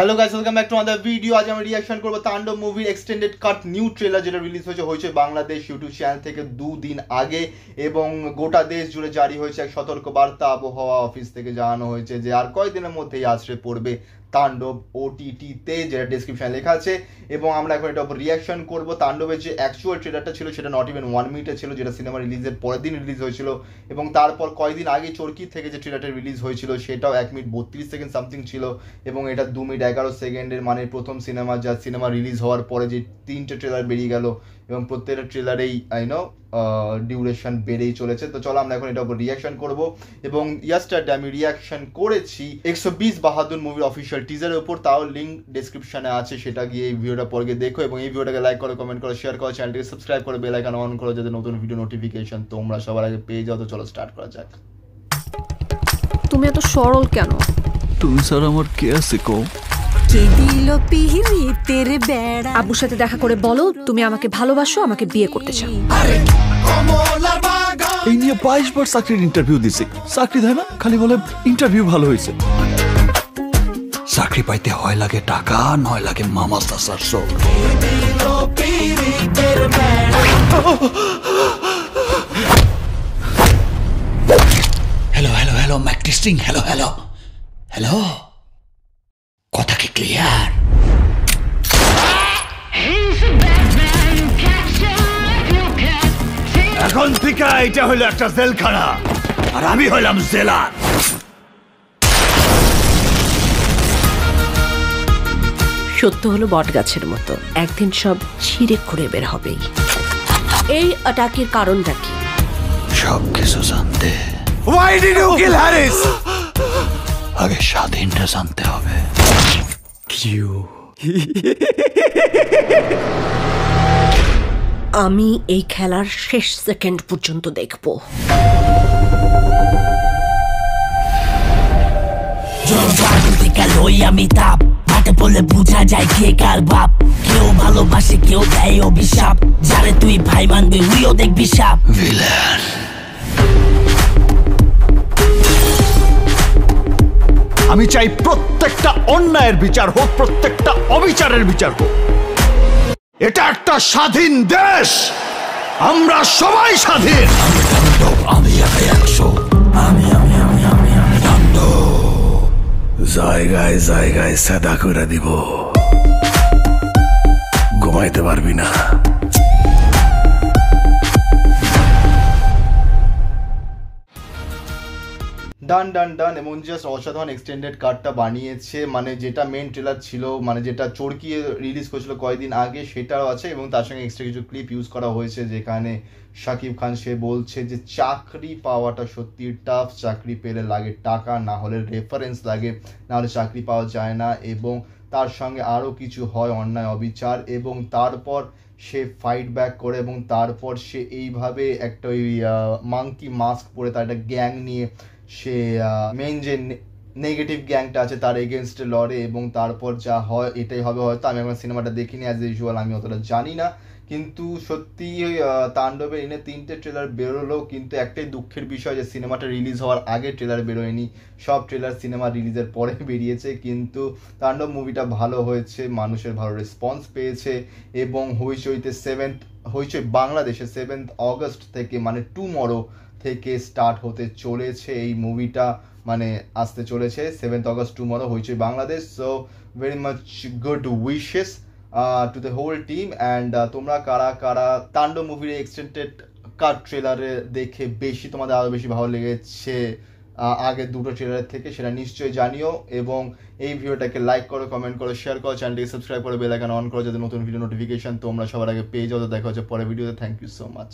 Hello guys, welcome back to other video. আজ আমি reaction করব তাণ্ডব মুভির এক্সটেন্ডেড কাট নিউ ট্রেলার, যেটা রিলিজ হয়েছে বাংলাদেশ ইউটিউব চ্যানেল থেকে 2 দিন আগে এবং গোটা দেশ জুড়ে জারি হয়েছে এক সতর্ক বার্তা। আবহাওয়া অফিস থেকে জানানো হয়েছে যে আর কয়েকদিনের মধ্যেই আছড়ে পড়বে তাণ্ডব ওটিটিতে, যেটা ডেসক্রিপশনে লেখা আছে। এবং আমরা এখন এটা উপর রিঅ্যাকশন করব। তাণ্ডবের যে অ্যাকচুয়াল ট্রেলারটা ছিল সেটা নট ইভেন 1 মিনিটে ছিল, যেটা সিনেমা রিলিজের পরের দিন রিলিজ হয়েছিল। এবং তারপর কয়েকদিন আগে চরকি থেকে যে ট্রেলারটা রিলিজ হয়েছিল সেটাও 1 মিনিট 32 সেকেন্ড সামথিং ছিল। এবং এটা 2 মিনিট 11 সেকেন্ডের, মানে প্রথম সিনেমা যা সিনেমা রিলিজ হওয়ার পরে যে 3টে ট্রেলার বেরিয়ে গেল এবং প্রত্যেকটা ট্রেলারেই ডিউরেশন বেড়েই চলেছে। তো চলো আমরা এখন এটা উপর রিঅ্যাকশন করব। এবং ইয়াস্টারডে আমি রিঅ্যাকশন করেছি 120 বাহাদুর মুভির অফিসিয়াল টিজারের উপর, তাও লিঙ্ক ডেসক্রিপশনে আছে, সেটা গিয়ে এই ভিডিওটা পরে গিয়ে দেখো। এবং এই ভিডিওটাকে লাইক করো, কমেন্ট করো, শেয়ার করো, চ্যানেলটিকে সাবস্ক্রাইব করো, বেল আইকন অন করো যাতে নতুন ভিডিও নোটিফিকেশন তোমরা সবার আগে পেয়ে যাও। তো চলো স্টার্ট করা যাক। তুমি এত সরল কেন? তুমি স্যার আমার কে আছে কো? আব্বুর সাথে দেখা করে বলো তুমি আমাকে ভালোবাসো, আমাকে বিয়ে করতে চাও। এই নিয়ে 22 বার চাকরির ইন্টারভিউ দিছি, চাকরি দেয় না, খালি বলে ইন্টারভিউ ভালো হয়েছে। চাকরি পাইতে হয় লাগে টাকা, নয় লাগে মামা চাচার শোক। Hello hello hello Mac testing, hello hello hello, কথা কি ক্লিয়ার? এখন থেকে এটা হলো একটা জেলখানা আর আমি হইলাম জেলার। সত্য হলো বট গাছের মতো, একদিন সব ছিঁড়ে খুঁড়ে বের হবেই। এই অ্যাটাকের কারণটা কি? সব কিছু জানতে Why did you kill Harris? আগে স্বাধীনটা জানতে হবে। আমি এই খেলার শেষ সেকেন্ড পর্যন্ত দেখব। আমি তাপ হাতে বলে বুঝা যায় কে কার বাপ। কেউ ভালোবাসে, কেউ দেয় অভিশাপ, যারে তুই ভাই মানবে উইও দেখবি সাপ। ভিলেন আমি চাই প্রত্যেকটা অন্যায়ের বিচার হোক, প্রত্যেকটা অবিচারের বিচার হোক। এটা একটা স্বাধীন দেশ, আমরা সবাই স্বাধীন। আমি জায়গায় জায়গায় সাদা করে দিব, ঘুমাইতে পারবি না। ডান ডান ডান। এবং জাস্ট অসাধারণ এক্সটেন্ডেড কাটটা বানিয়েছে, মানে যেটা মেন ট্রেলার ছিল, মানে যেটা চরকি রিলিজ করেছিল কয়েকদিন আগে, সেটাও আছে। এবং তার সঙ্গে এক্সট্রা কিছু ক্লিপ ইউজ করা হয়েছে, যেখানে শাকিব খান সে বলছে যে চাকরি পাওয়াটা সত্যি টাফ, চাকরি পেলে লাগে টাকা, না হলে রেফারেন্স লাগে, না হলে চাকরি পাওয়া যায় না। এবং তার সঙ্গে আরও কিছু হয় অন্যায় অবিচার, এবং তারপর সে ফাইট ব্যাক করে এবং তারপর সে এইভাবে একটা ওই মাংকি মাস্ক পরে তার একটা গ্যাং নিয়ে সে মেন যে নেগেটিভ গ্যাংটা আছে তার এগেনস্টে লড়ে। এবং তারপর যা হয় এটাই হবে। হয়তো আমি এখন সিনেমাটা দেখিনি, অ্যাজ ইউজুয়াল আমি অতটা জানি না, কিন্তু সত্যি তাণ্ডবের এনে 3টে ট্রেলার বেরোলো, কিন্তু একটাই দুঃখের বিষয় যে সিনেমাটা রিলিজ হওয়ার আগে ট্রেলার বেরোয়নি, সব ট্রেলার সিনেমা রিলিজের পরে বেরিয়েছে। কিন্তু তাণ্ডব মুভিটা ভালো হয়েছে, মানুষের ভালো রেসপন্স পেয়েছে। এবং হইচই বাংলাদেশে 7 অগস্ট থেকে, মানে টুমরো থেকে স্টার্ট হতে চলেছে এই মুভিটা, মানে আসতে চলেছে 7 August tomorrow Hoichoi Bangladesh. So very much good wishes to the whole team. And তোমরা কারা কারা তাণ্ডব মুভির এক্সটেন্ডেড কাট ট্রেলারে দেখে তোমাদের আরও বেশি ভালো লেগেছে আগের দুটো ট্রেলারের থেকে, সেটা নিশ্চয়ই জানিও। এবং এই ভিডিওটাকে লাইক করো, কমেন্ট করো, শেয়ার করো, চ্যানেলটিকে সাবস্ক্রাইব করো, বেল আইকন অন করো যাতে নতুন ভিডিও নোটিফিকেশন তোমরা সবার আগে পেয়ে যাও। তো দেখা হচ্ছে পরের ভিডিওতে। Thank you so much.